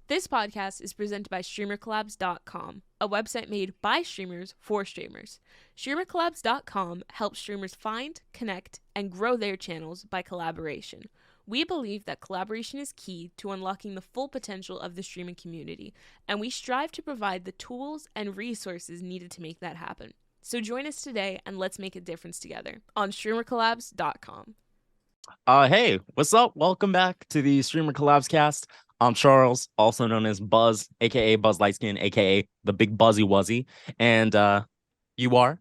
This podcast is presented by StreamerCollabs.com, a website made by streamers for streamers. StreamerCollabs.com helps streamers find, connect, and grow their channels by collaboration. We believe that collaboration is key to unlocking the full potential of the streaming community, and we strive to provide the tools and resources needed to make that happen. So join us today and let's make a difference together on StreamerCollabs.com. Hey, what's up? Welcome back to the Streamer Collabs cast. I'm Charles, also known as Buzz, aka Buzz Lightskin, aka the Big Buzzy Wuzzy, and you are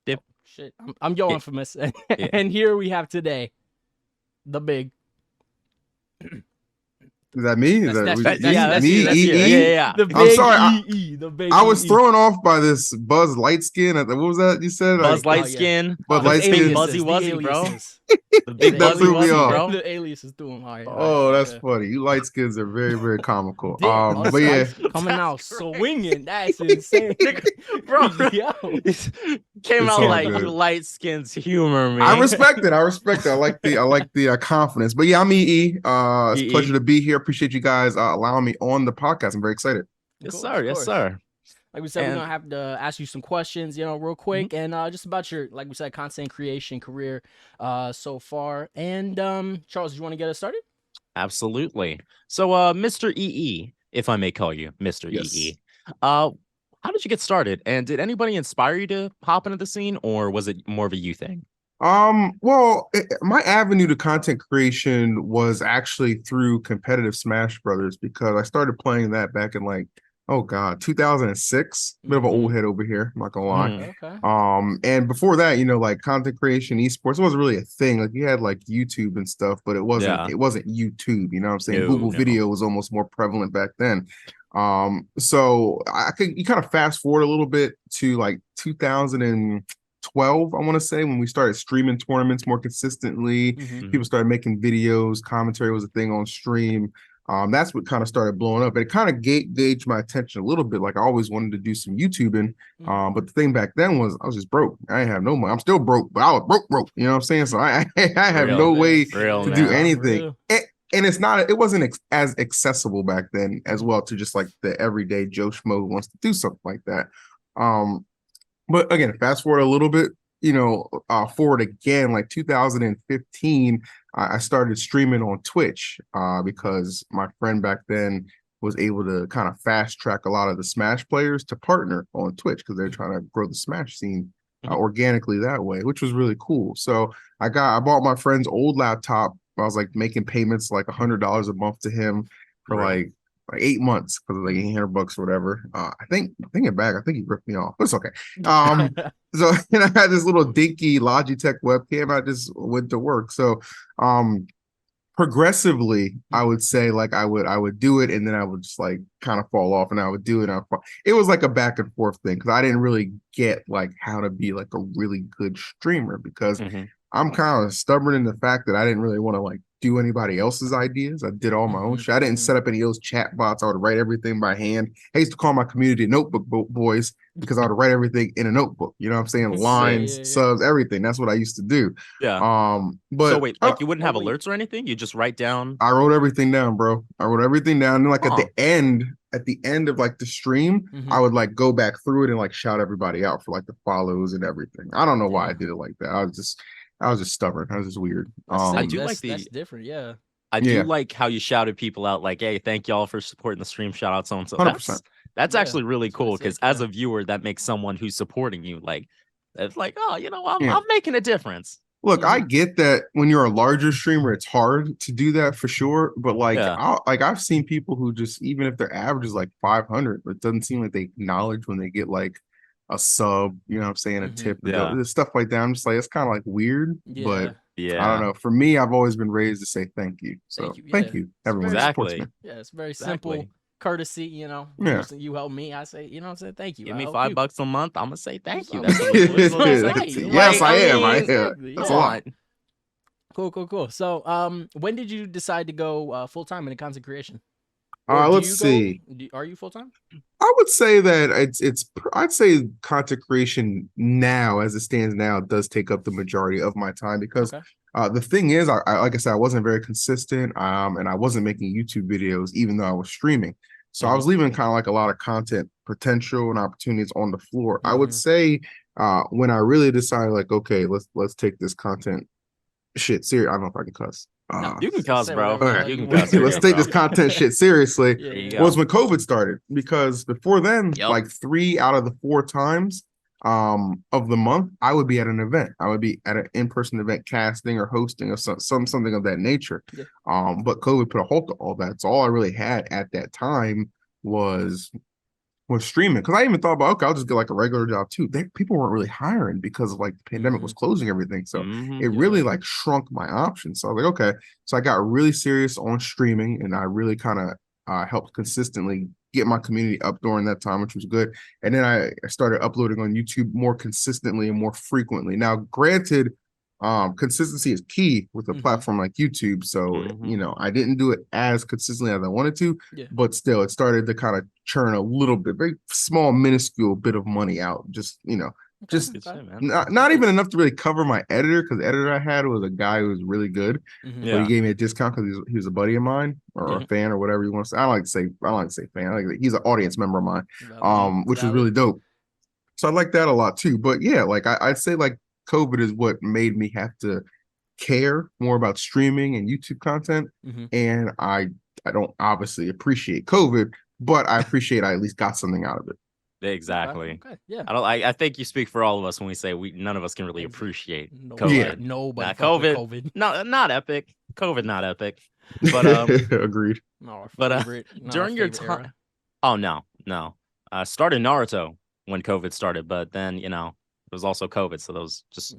Dip. Oh, shit, I'm Yo Infamous, and here we have today the big. Is that me? That's me? Yeah. The big I'm sorry. the big I was thrown off by this Buzz Lightskin. What was that you said? Buzz Lightskin. Buzz Big Lightskin. Buzzy Wuzzy, bro. The Big Buzzy threw me Wuzzy, off. bro. The aliases do them. Oh, that's funny. You lightskins are very, very comical. But yeah, coming out swinging. That's insane, Bro, Yo. came It's out all like good. you light skins humor me. I respect it. I like the confidence. But yeah, I'm EE. It's a EE. pleasure to be here. Appreciate you guys allowing me on the podcast. I'm very excited. Yes, Of sir. Yes, course. sir. Like we said, And- we're gonna have to ask you some questions, real quick, and just about your, like we said, content creation career so far. And Charles, do you want to get us started? Absolutely. So, Mr. EE, if I may call you Mr. Yes. EE, how did you get started? And did anybody inspire you to hop into the scene, or was it more of a you thing? Well, my avenue to content creation was actually through competitive Smash Brothers because I started playing that back in 2006. Bit of an old head over here, I'm not gonna lie. Okay. And before that, like content creation, esports wasn't really a thing. Like you had like YouTube and stuff, but it wasn't Yeah. it wasn't YouTube, you know what I'm saying? No, Google no. Video was almost more prevalent back then. So you kind of fast forward a little bit to like 2012, I want to say, when we started streaming tournaments more consistently. Mhm. People started making videos, commentary was a thing on stream. That's what kind of started blowing up. It kind of gauged my attention a little bit. Like I always wanted to do some YouTubing. But the thing back then was I was just broke. I didn't have no money. I'm still broke, but I was broke. You know what I'm saying? So I have Real, no man. way Real, to man. do anything. Real. And it wasn't as accessible back then as well to just like the everyday Joe Schmo who wants to do something like that. But again, fast forward a little bit, forward again, like 2015, I started streaming on Twitch because my friend back then was able to kind of fast track a lot of the Smash players to partner on Twitch because they're trying to grow the Smash scene organically that way, which was really cool. So I bought my friend's old laptop. I was like making payments like $100 a month to him for Right. like 8 months because of like $800 or whatever. Thinking back, I think he ripped me off, but it's okay. So I had this little dinky Logitech webcam. I just went to work. So progressively, I would say like I would do it and then I would just like kind of fall off and I would do it. It was like a back and forth thing because I didn't really get like how to be like a really good streamer because Mhm. I'm kind of stubborn in the fact that I didn't really want to like do anybody else's ideas. I did all my own shit. I didn't set up any of those chat bots. I would write everything by hand. I used to call my community notebook boys because I would write everything in a notebook. You know what I'm saying? Lines, Yeah. subs, everything. That's what I used to do. Yeah. But So wait, like you wouldn't have alerts or anything? You just write down. I wrote everything down, bro. I wrote everything down. And like Huh. at the end of like the stream, I would like go back through it and like shout everybody out for like the follows and everything. I don't know why I did it like that. I was just stubborn. I was just weird. I do like that's different, yeah. I do Yeah. like how you shouted people out, like, "Hey, thank y'all for supporting the stream." Shout out so and so. 100%. That's Yeah, actually really that's what cool it's because like, as yeah. a viewer, that makes someone who's supporting you like, it's like, oh, I'm Yeah. making a difference. Look, I get that when you're a larger streamer, it's hard to do that for sure. But like, Yeah. I've seen people who just, even if their average is like 500, it doesn't seem like they acknowledge when they get like a sub, you know what I'm saying, a Mhm. tip, Yeah. stuff like that. I'm just like, it's kind of like weird, but Yeah, I don't know. For me, I've always been raised to say thank you. So thank you, everyone who supports Exactly. me. Yeah, it's very Exactly. simple courtesy, Yeah. You help me, I say, I'm saying thank you. Give I me help $5 you. a month. I'm gonna say thank you. That's That's what what it's gonna Right. say. Yes, Like, I am. I mean, am. Exactly, That's yeah. a lot. Cool. So, when did you decide to go full time in content creation? Or do Let's you see. Are you full time? I would say that I'd say content creation now, as it stands now, does take up the majority of my time because Okay. The thing is, I like I said, I wasn't very consistent, and I wasn't making YouTube videos, even though I was streaming. So I was leaving kind of like a lot of content potential and opportunities on the floor. I would say when I really decided, like, okay, let's take this content shit serious. I don't know if I can cuss. No, You can cuss, say bro. whatever You can want. cuss. Let's take this content shit seriously. Yeah, There you Was go. when COVID started, because before then, Yep. like 3 out of the 4 times of the month, I would be at an event. I would be at an in-person event, casting or hosting or something of that nature. Yeah. But COVID put a halt to all that. So all I really had at that time was streaming, because I even thought about, okay, I'll just get like a regular job too. People weren't really hiring because of like the pandemic was closing everything. So it really like shrunk my options. So I was like, okay. So I got really serious on streaming, and I really kind of helped consistently get my community up during that time, which was good. And then I started uploading on YouTube more consistently and more frequently. Now, granted, consistency is key with a platform like YouTube. So, you know, I didn't do it as consistently as I wanted to, but still it started to kind of churn a little bit, very small, minuscule bit of money out. Just, you know, just not even enough to really cover my editor, because the editor I had was a guy who was really good, but he gave me a discount because he was a buddy of mine, or a fan, or whatever you want to say. I don't like to say fan. He's an audience member of mine, which was really dope. So I like that a lot too. But yeah, like I'd say like COVID is what made me have to care more about streaming and YouTube content. And I don't obviously appreciate COVID, but I appreciate I at least got something out of it. Exactly. Okay. Yeah. I think you speak for all of us when we say none of us can really appreciate Nobody, COVID. Nobody. COVID. No, not epic. COVID, not epic. But agreed. But during your time, oh no. I started Naruto when COVID started, but then it was also COVID, so those just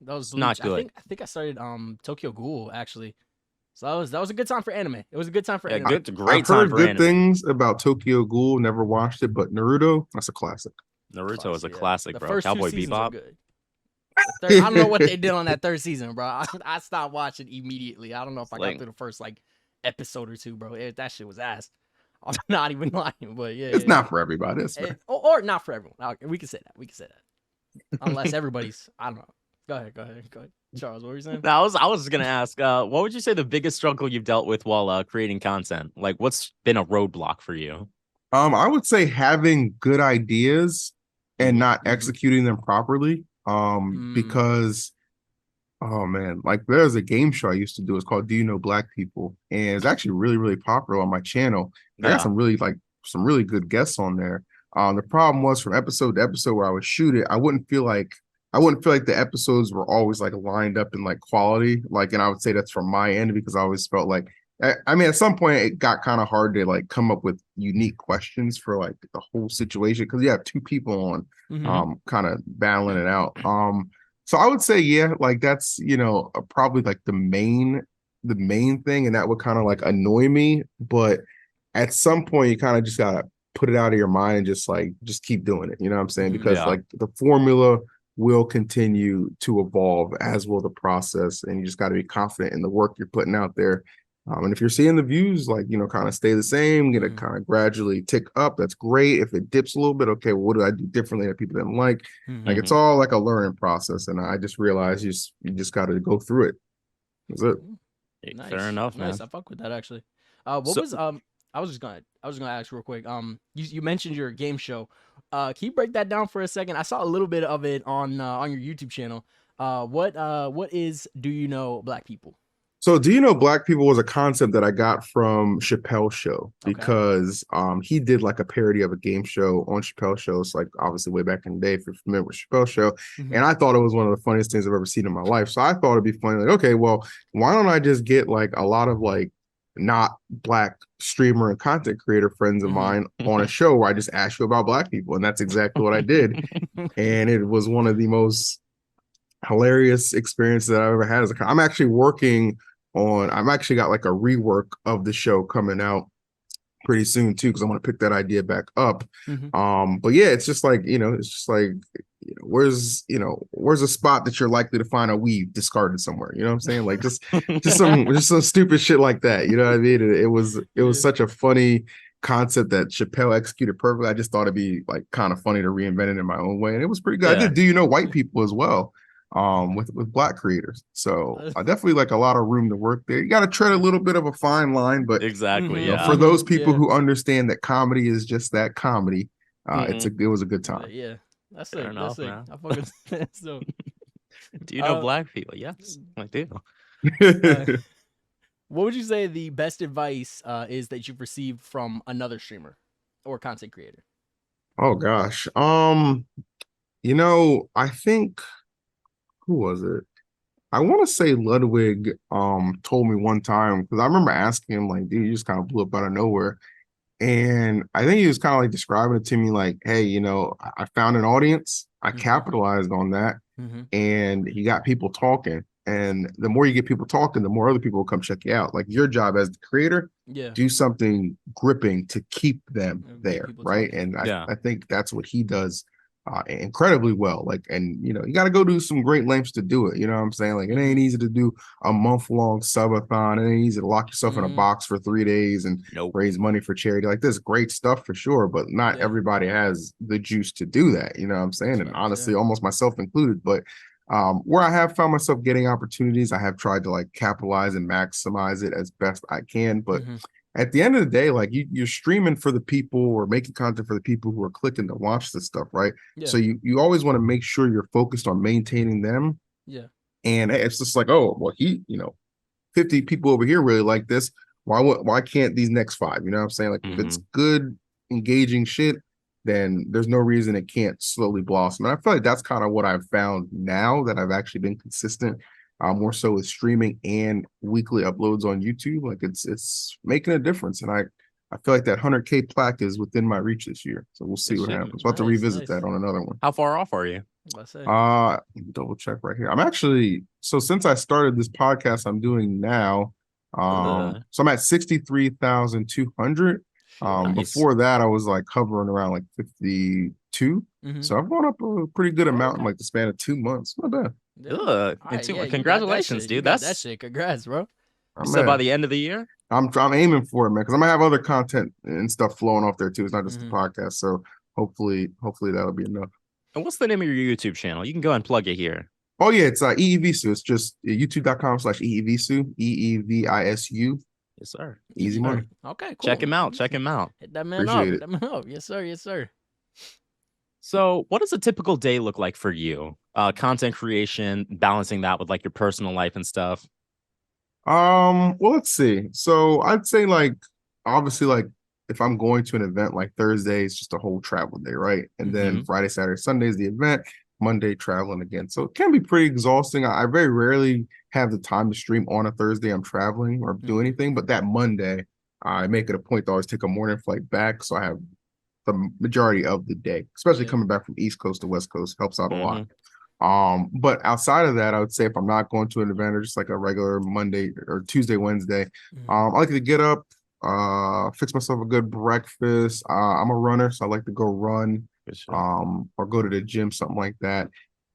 that was not good. I think I started Tokyo Ghoul actually. So that was a good time for anime. It was a good time for anime. I've heard good things about Tokyo Ghoul. Never watched it, but Naruto, that's a classic. Naruto is a classic, bro. Cowboy Bebop. I don't know what they did on that 3rd season, bro. I stopped watching immediately. I don't know if I got through the first like episode or 2, bro. That shit was ass. I'm not even lying, but yeah, it's not for everybody. Or not for everyone. We can say that. Unless everybody's, I don't know. Go ahead. Charles, what were you saying? No, I was just gonna ask, what would you say the biggest struggle you've dealt with while creating content? Like, what's been a roadblock for you? I would say having good ideas and not executing them properly. Because, oh man, like there's a game show I used to do. It's called Do You Know Black People? And it's actually really, really popular on my channel. I got some really good guests on there. The problem was, from episode to episode where I would shoot it, I wouldn't feel like the episodes were always like lined up in like quality. Like, and I would say that's from my end, because I always felt like, I mean, at some point it got kind of hard to like come up with unique questions for like the whole situation, because you have 2 people on, kind of battling it out. So I would say, yeah, like that's, probably like the main thing, and that would kind of like annoy me. But at some point you kind of just gotta put it out of your mind and just keep doing it. You know what I'm saying? Because like the formula will continue to evolve, as will the process, and you just got to be confident in the work you're putting out there. And if you're seeing the views like kind of stay the same, get it kind of gradually tick up, that's great. If it dips a little bit, okay, well, what do I do differently that people didn't like? Like, it's all like a learning process, and I just realized you just got to go through it. That's it. Nice. Fair enough, man. Nice. I fuck with that actually. I was just gonna ask real quick. You mentioned your game show. Can you break that down for a second? I saw a little bit of it on your YouTube channel. What is Do You Know Black People? So Do You Know Black People was a concept that I got from Chappelle's show, because he did like a parody of a game show on Chappelle's show. It's like obviously way back in the day, if you're familiar with Chappelle's show. And I thought it was one of the funniest things I've ever seen in my life. So I thought it'd be funny, like, okay, well, why don't I just get like a lot of like not Black streamer and content creator friends of mine on a show where I just ask you about Black people. And that's exactly what I did. And it was one of the most hilarious experiences that I've ever had. I'm actually I've actually got like a rework of the show coming out pretty soon too, because I want to pick that idea back up. But yeah, it's just like, where's a spot that you're likely to find a weave discarded somewhere? You know what I'm saying? Like just some stupid shit like that. You know what I mean? It was such a funny concept that Chappelle executed perfectly. I just thought it'd be like kind of funny to reinvent it in my own way, and it was pretty good. I did Do You Know White People as well. with Black creators. So I definitely like a lot of room to work there. You got to tread a little bit of a fine line, but Exactly. you know, Yeah. for those people who understand that comedy is just that comedy, Mhm. it was a good time. Yeah, that's Fair sick. enough, That's sick. man. I fucking so. Do you know Black people? Yes, I do. What would you say the best advice is that you've received from another streamer or content creator? Oh gosh. I think who was it? I want to say Ludwig told me one time because I remember asking him like, dude, you just kind of blew up out of nowhere. And I think he was kind of like describing it to me like, hey, I found an audience, I capitalized on that, and he got people talking. And the more you get people talking, the more other people will come check you out. Like your job as the creator, do something gripping to keep them there, right? And I think that's what he does incredibly well. Like, and you got to go do some great lengths to do it. You know what I'm saying? Like, it ain't easy to do a month-long subathon. It ain't easy to lock yourself in a box for 3 days and raise money for charity. Like, there's great stuff for sure, but not everybody has the juice to do that. You know what I'm saying? And honestly, almost myself included. But where I have found myself getting opportunities, I have tried to like capitalize and maximize it as best I can. But at the end of the day, like you're streaming for the people or making content for the people who are clicking to watch this stuff, right? So you always want to make sure you're focused on maintaining them. And it's just like, oh, well, 50 people over here really like this. Why can't these next 5? You know what I'm saying? Like if it's good, engaging shit, then there's no reason it can't slowly blossom. And I feel like that's kind of what I've found now that I've actually been consistent. More so with streaming and weekly uploads on YouTube. Like it's making a difference. And I feel like that 100K plaque is within my reach this year. So we'll see what happens. We'll have to revisit that on another one. How far off are you? Double check right here. I'm actually, so since I started this podcast I'm doing now, so I'm at 63,200. Nice. Before that I was like hovering around like 52. So I've gone up a pretty good amount in like the span of 2 months. Not bad. Congratulations, dude. That's that shit. Congrats, bro. You said by the end of the year? I'm aiming for it, man, because I'm gonna have other content and stuff flowing off there too. It's not just the podcast. So hopefully that'll be enough. And what's the name of your YouTube channel? You can go and plug it here. Oh yeah, it's EEvisu. It's just youtube.com/EEvisu, EEVISU. Yes, sir. Easy money. Okay, cool. Check him out. Hit that man up. Hit that man up. Yes, sir. Yes, sir. So what does a typical day look like for you? Content creation, balancing that with like your personal life and stuff. Well, let's see. So I'd say like obviously like if I'm going to an event like Thursday, it's just a whole travel day, right? And then Friday, Saturday, Sunday is the event, Monday traveling again. So it can be pretty exhausting. I very rarely have the time to stream on a Thursday. I'm traveling or do anything, but that Monday, I make it a point to always take a morning flight back. So I have the majority of the day, especially coming back from East Coast to West Coast, helps out a lot. But outside of that, I would say if I'm not going to an event or just like a regular Monday or Tuesday, Wednesday, I like to get up, fix myself a good breakfast. I'm a runner, so I like to go run, or go to the gym, something like that.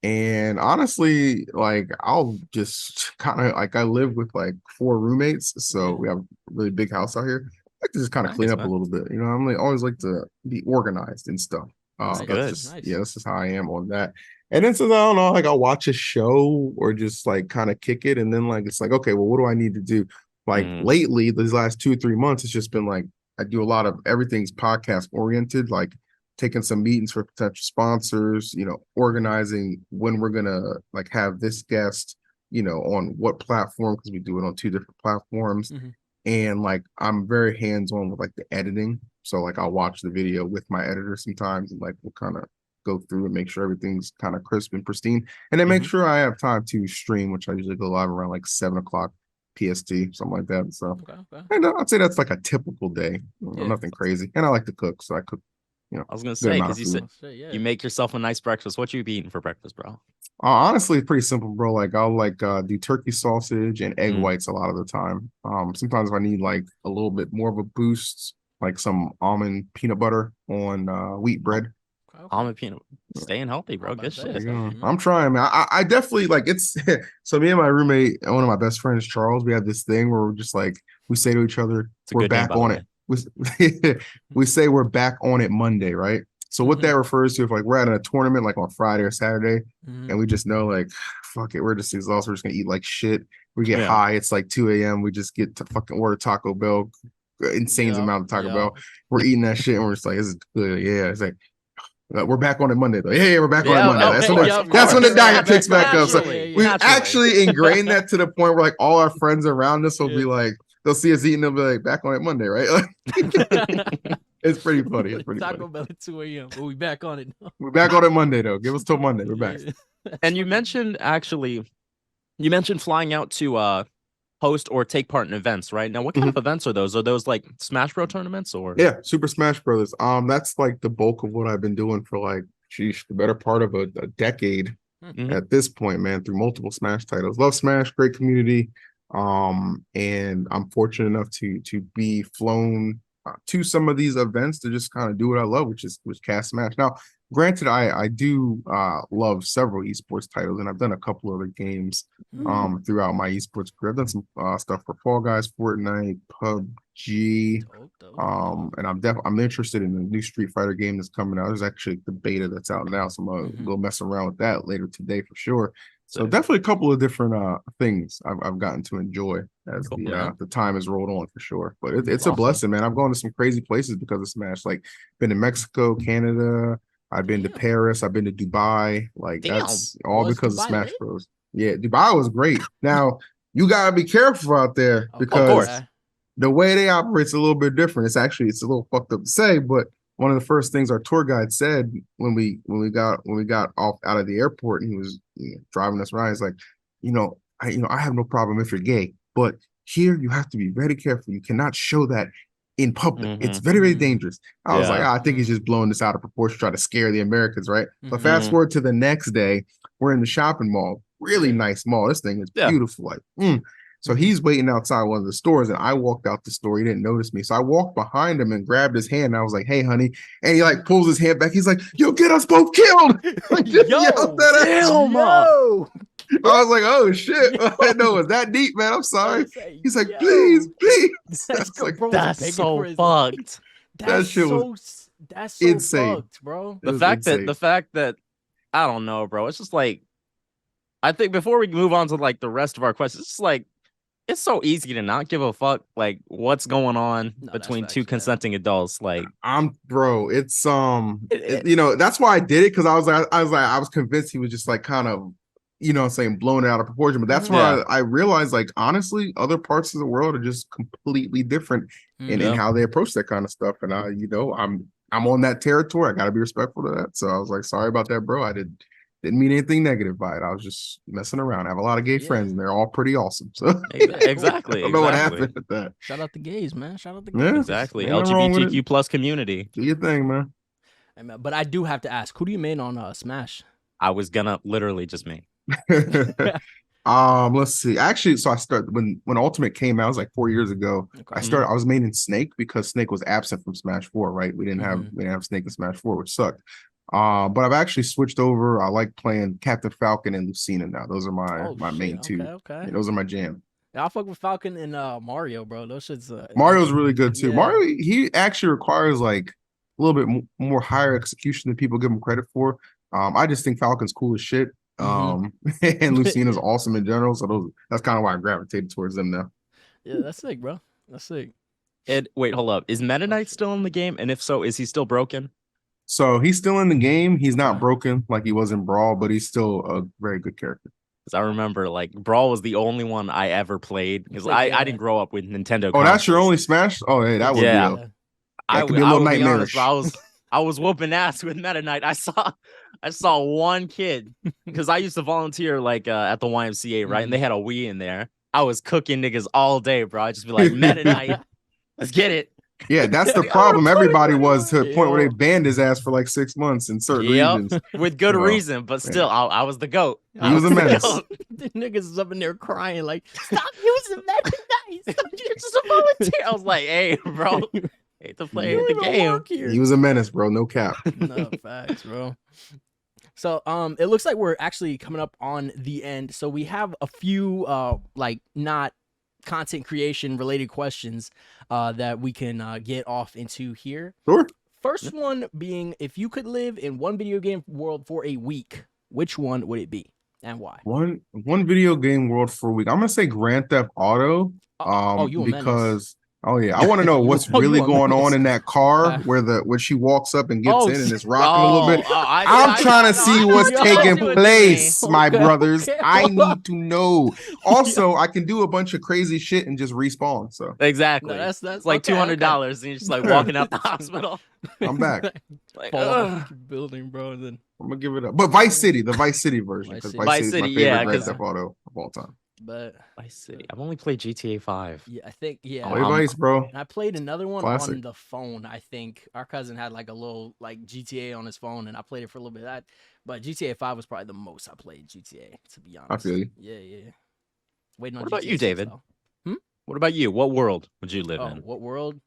And honestly, like I'll just kind of like I live with like 4 roommates, so we have a really big house out here. I like to just kind of clean up a little bit. I'm like, always like to be organized and stuff. That's just how I am on that. And then since I don't know, like I'll watch a show or just like kind of kick it, and then like it's like, okay, well, what do I need to do? Like lately, these last 2 or 3 months, it's just been like I do a lot of everything's podcast oriented, like taking some meetings for potential sponsors, organizing when we're gonna like have this guest, on what platform, because we do it on 2 different platforms. And like I'm very hands-on with like the editing. So like I'll watch the video with my editor sometimes and like we'll kind of go through and make sure everything's kind of crisp and pristine. And then make sure I have time to stream, which I usually go live around like 7:00 PST, something like that. So and I'd say that's like a typical day. Nothing crazy. And I like to cook, so I cook. I was gonna say, because you said you make yourself a nice breakfast. What you be eating for breakfast, bro? Honestly, it's pretty simple, bro. Like I'll like do turkey sausage and egg whites a lot of the time. Sometimes if I need like a little bit more of a boost, like some almond peanut butter on wheat bread. Almond peanut, staying healthy, bro. Good shit. I'm trying, man. I definitely like it's. So me and my roommate, one of my best friends, Charles, we have this thing where we're just like we say to each other, we're back on it. We say we're back on it Monday, right? So what that refers to, if like we're at a tournament like on Friday or Saturday, and we just know like fuck it, we're just exhausted. We're just gonna eat like shit. We get Yeah. high. It's like 2 a.m. We just get to fucking order Taco Bell, insane amount of Taco Bell. We're eating that shit, and we're just like, this is good. Yeah, it's like. We're back on it Monday though. Yeah, we're back on it Monday. That's when the diet picks back up. So we actually ingrained that to the point where like all our friends around us will be like, they'll see us eating, they'll be like, back on it Monday, right? It's pretty funny. It's pretty Taco Bell at 2 a.m. But we back on it. We're back on it Monday though. Give us till Monday. We're back. And you mentioned flying out to host or take part in events, right? Now, what kind of events are those? Are those like Smash Bros tournaments or? Yeah, Super Smash Brothers. That's like the bulk of what I've been doing for like, the better part of a decade at this point, man, through multiple Smash titles. Love Smash, great community. And I'm fortunate enough to be flown to some of these events to just kind of do what I love, which cast Smash. Now, granted, I do love several esports titles, and I've done a couple other games throughout my esports career. I've done some stuff for Fall Guys, Fortnite, PUBG, and I'm interested in the new Street Fighter game that's coming out. There's actually the beta that's out now, so I'm gonna go mess around with that later today for sure. So definitely a couple of different things I've gotten to enjoy as the time has rolled on for sure. But it's awesome. A blessing, man. I've gone to some crazy places because of Smash. Like been to Mexico, Canada. I've been to Paris. I've been to Dubai. Like that's all because of Smash Bros. Yeah, Dubai was great. Now you gotta be careful out there because the way they operate is a little bit different. It's a little fucked up to say, but one of the first things our tour guide said when we got off out of the airport and he was driving us around, he's like, I have no problem if you're gay, but here you have to be very careful. You cannot show that in public. It's very, very dangerous. I was like, I think he's just blowing this out of proportion, try to scare the Americans, right? But fast forward to the next day, we're in the shopping mall, really nice mall. This thing is beautiful. Like, So he's waiting outside one of the stores, and I walked out the store. He didn't notice me. So I walked behind him and grabbed his hand. And I was like, hey, honey. And he like pulls his hand back. He's like, yo, get us both killed. Like, yo. I was like, oh, shit. I didn't know it was that deep, man. I'm sorry. He's like, please. That's so fucked. That shit was that's so insane, fucked, bro. The fact that, I don't know, bro. It's just like, I think before we move on to like the rest of our questions, it's like, it's so easy to not give a fuck like what's going on between two consenting adults. Like it's that's why I did it, because I was convinced he was just like kind of blowing it out of proportion. But that's why I realized, like, honestly, other parts of the world are just completely different in how they approach that kind of stuff. And I'm on that territory. I gotta be respectful to that. So I was like, sorry about that, bro. I didn't mean anything negative by it. I was just messing around. I have a lot of gay friends, and they're all pretty awesome. So exactly. I don't know what happened with that. Shout out the gays, man. Shout out the gays. Yeah, exactly. LGBTQ plus community. Do your thing, man. But I do have to ask, who do you main on Smash? I was gonna literally just main. Let's see. Actually, so I started when Ultimate came out, it was like 4 years ago. Okay. I was maining Snake because Snake was absent from Smash 4, right? We didn't have Snake in Smash 4, which sucked. But I've actually switched over. I like playing Captain Falcon and Lucina now. Those are my main two. Okay. Yeah, those are my jam. Yeah, I'll fuck with Falcon and Mario, bro. Those shit's Mario's really good too. Yeah. Mario, he actually requires like a little bit more higher execution than people give him credit for. I just think Falcon's cool as shit. And Lucina's awesome in general. So that's kind of why I gravitated towards them now. Yeah, that's sick, bro. That's sick. Wait, hold up. Is Meta Knight still in the game? And if so, is he still broken? So he's still in the game. He's not broken like he was in Brawl, but he's still a very good character. Because I remember, like, Brawl was the only one I ever played. Because I didn't grow up with Nintendo. Oh, that's your only Smash? Oh, hey, that would be that could be a little nightmarish. I was whooping ass with Meta Knight. I saw one kid, because I used to volunteer like at the YMCA, right? And they had a Wii in there. I was cooking niggas all day, bro. I'd just be like, Meta Knight, let's get it. Yeah, that's the problem. Everybody was to the point where they banned his ass for like 6 months in certain regions. With good reason, but still, I was the GOAT. He was a menace. The niggas is up in there crying like, stop using Meta Knight. You're just a volunteer. I was like, hey, bro. Hate to play the game. He was a menace, bro. No cap. No facts, bro. So it looks like we're actually coming up on the end. So we have a few like not content creation related questions that we can get off into here. Sure. First one being, if you could live in one video game world for a week, which one would it be? and why? One video game world for a week. I'm gonna say Grand Theft Auto. You a menace. Because I want to know what's You really a going on menace. in that car Okay. where she walks up and gets Oh, in and it's rocking a little bit. I I'm trying to see what's Yo. taking see what you place, mean. my Okay, brothers. okay. I need to know. Also, I can do a bunch of crazy shit and just respawn. So Exactly. No, that's It's like okay, $200 and you're just like walking out the hospital. I'm back. Like, Fall off ugh. the building, bro. And then I'm gonna give it up. But Vice City, the Vice City version, because Vice Vice City. City is my Vice City, favorite yeah, Grand 'cause- Theft Auto of all time. but Vice City. I've only played GTA 5. yeah, I think Oh, Play Vice, bro. And I played another one Classic. on the phone. I think our cousin had like a little like GTA on his phone, and I played it for a little bit. But GTA 5 was probably the most I played GTA, to be honest. I feel you. Yeah. Waiting on What about GTA you, 6, David? though. What about you? What world would you live Oh, in? what world?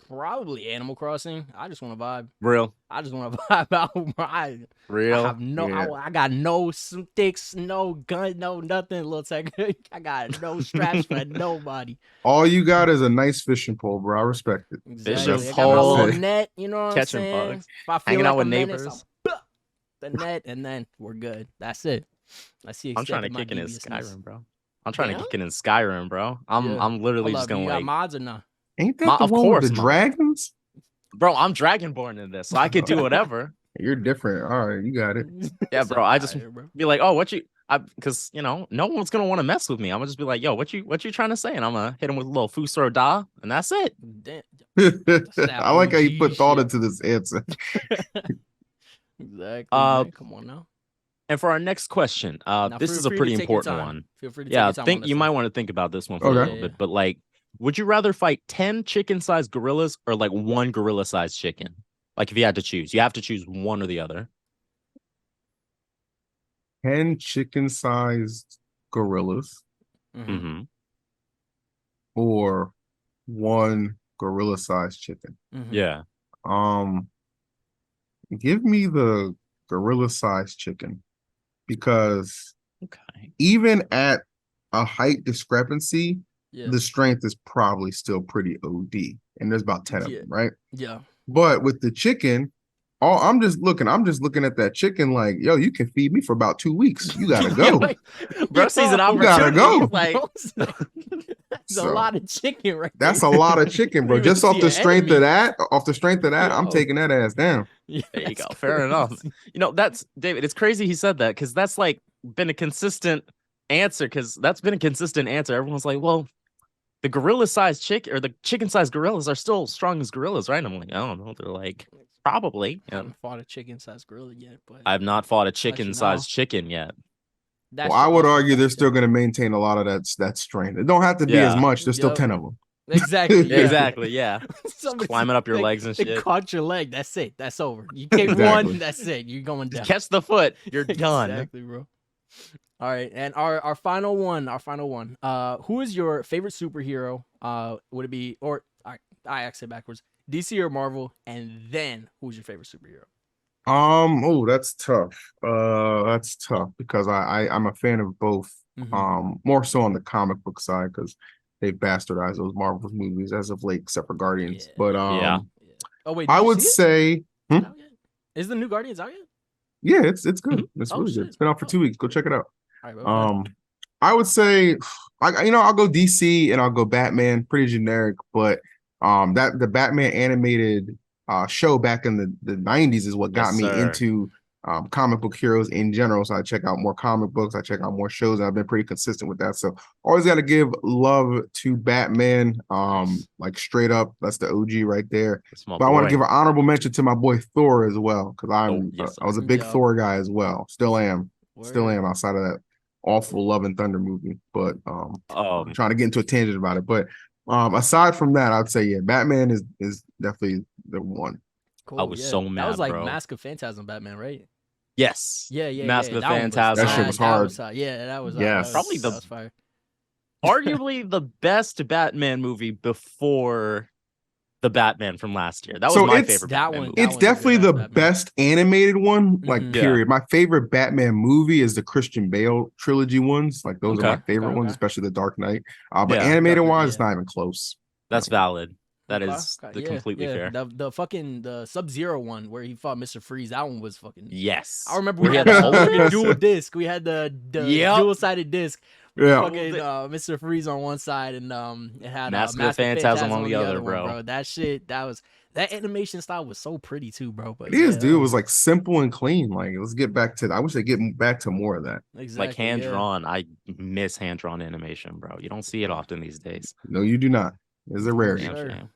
Probably Animal Crossing. I just want to vibe. Real? I just want to vibe out. I Real? have no. Yeah. I got no sticks, no gun, no nothing. Little tech. I got no straps for nobody. All you got is a nice fishing pole, bro. I respect it. Exactly. Fishing I got my pole, little net. You know what catching I'm saying? bugs, If I feel hanging like out with a menace, neighbors. I'll the net, and then we're good. That's it. I see. I'm trying to extent of kick my it in deviousness. Skyrim, bro. I'm trying Yeah? to kick it in Skyrim, bro. I'm Yeah. literally Hold just up, gonna you got like, mods or not? Ain't that the of one course, with the Mom. dragons? Bro, I'm Dragonborn in this, so I could do whatever. You're different. All right, you got it. Yeah, It's bro. I just alright, bro. be like, oh, because no one's gonna want to mess with me. I'm gonna just be like, yo, what you trying to say? And I'm gonna hit him with a little Fusro Da, and that's it. Damn. I like how you put OG thought shit. into this answer. Exactly. Uh, man. Come on now. And for our next question, Now, this feel is a free to pretty take your important time. one. Feel free to Yeah, take your time on this you one. might want to think about this one for a Okay. little bit. But like, would you rather fight 10 chicken-sized gorillas or like one gorilla-sized chicken? Like if you had to choose, you have to choose one or the other. 10 chicken-sized gorillas Mhm. Mm-hmm. or one gorilla-sized chicken. Mhm. Yeah. Give me the gorilla-sized chicken because Okay. even at a height discrepancy, Yeah. the strength is probably still pretty OD. And there's about 10 of Yeah. them, right? Yeah. But with the chicken, I'm just looking at that chicken like, yo, you can feed me for about 2 weeks. You gotta go. Bro sees an You gotta opportunity. go. He's like, That's a So, lot of chicken right That's there. a lot of chicken, bro. You don't Just even off see the an strength enemy. of that, I'm Yo. taking that ass down. Yeah, there you that's go. Fair enough. crazy. That's David. It's crazy he said that because that's like been a consistent answer. Because that's been a consistent answer. Everyone's like, well, the gorilla-sized chick or the chicken-sized gorillas are still strong as gorillas, right? I'm like, I don't know. They're like, probably. I Yeah. haven't fought a chicken-sized gorilla yet, but I've not fought a you know. chicken-sized chicken yet. that Well, I shit would must be argue they're fast, still though. going to maintain a lot of that strength. It don't have to be as Yeah. much. There's still Yep. 10 of them. Exactly. Yeah. Exactly. Yeah. Somebody- climbing up your they- legs and they shit. caught your leg. That's it. That's over. You kick Exactly. one. That's it. You're going down. Catch the foot. You're done. Exactly, bro. All right, and our final one. Who is your favorite superhero? Would it be I actually backwards. DC or Marvel? And then who's your favorite superhero? Oh, that's tough. That's tough because I'm a fan of both. Mhm. More so on the comic book side because they've bastardized those Marvel movies as of late, except for Guardians. Yeah. But Yeah. Oh wait, I did you would see it? say, Is it out yet? Is the new Guardians out yet? yeah, it's good. It's Oh, really good. shit. It's been out for 2 weeks. Go check it out. All right, bro. I would say, I'll go DC and I'll go Batman. Pretty generic, but that the Batman animated show back in the 90s is what got Yes, me sir. into comic book heroes in general. So I check out more comic books. I check out more shows. And I've been pretty consistent with that. So always got to give love to Batman. Like straight up, that's the OG right there. That's my But I want to boy. give an honorable mention to my boy Thor as well because yes, I was a sir. big Yeah. Thor guy as well. Still am. Still Word. am outside of that awful Love and Thunder movie. But I'm trying to get into a tangent about it. But aside from that, I'd say yeah, Batman is definitely the one. Cool, I was yeah. so That mad, was like bro. Mask of Phantasm Batman, right? Yes. Yeah. Mask of that one Phantasm. That shit was That hard. was hard. Yeah, that was Yes. Probably that was fire. Arguably the best Batman movie before the Batman from last year. That was So my it's- favorite that Batman one- movie. that It's one's the definitely best the Batman. best animated one, like Mhm. Yeah. period. My favorite Batman movie is the Christian Bale trilogy ones. Like those are my Okay. favorite Okay, ones, okay. especially the Dark Knight. But Yeah, animated Dark Knight, wise, it's yeah. not even close. That's valid. That Okay, is okay, completely fair. The fucking the Sub-Zero one where he fought Mr. Freeze. That one was fucking. Yes. I remember Where we he had the the hole in fucking his- dual disc. We had the Yep. dual-sided disc. Yeah. Fucking Mr. Freeze on one side and it had Mask of Mask the of Phantasm on the other, one, bro. That shit, that animation style was so pretty too, bro. But It is, dude. It was like simple and clean. Like, let's get back to. I wish they get back to more of that. exactly, Like hand drawn. I miss hand drawn animation, bro. You don't see it often these days. No, you do not. It's a rarity. Damn sure. shame.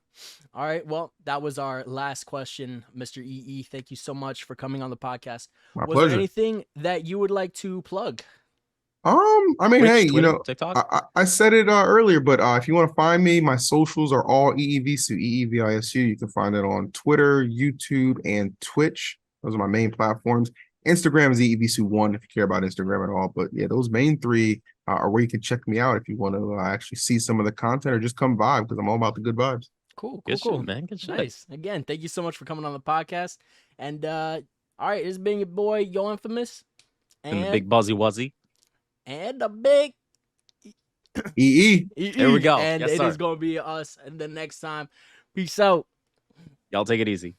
All right, well, that was our last question, Mr. EE. Thank you so much for coming on the podcast. My Was pleasure. there anything that you would like to plug? I mean, Twitch, hey, you Twitter, know, TikTok. I said it earlier, but if you want to find me, my socials are all EEvisu, EEvisu. You can find it on Twitter, YouTube, and Twitch. Those are my main platforms. Instagram is EEvisu1 if you care about Instagram at all. But yeah, those main three are where you can check me out if you want to actually see some of the content or just come vibe because I'm all about the good vibes. Cool, Good cool. shit, man. Good shit. Nice. Again, thank you so much for coming on the podcast. And all right, it's been your boy, Yo Infamous. And the big buzzy wuzzy. And the big EE. There we go. And Yes, it sir. is going to be us and the next time. Peace out. Y'all take it easy.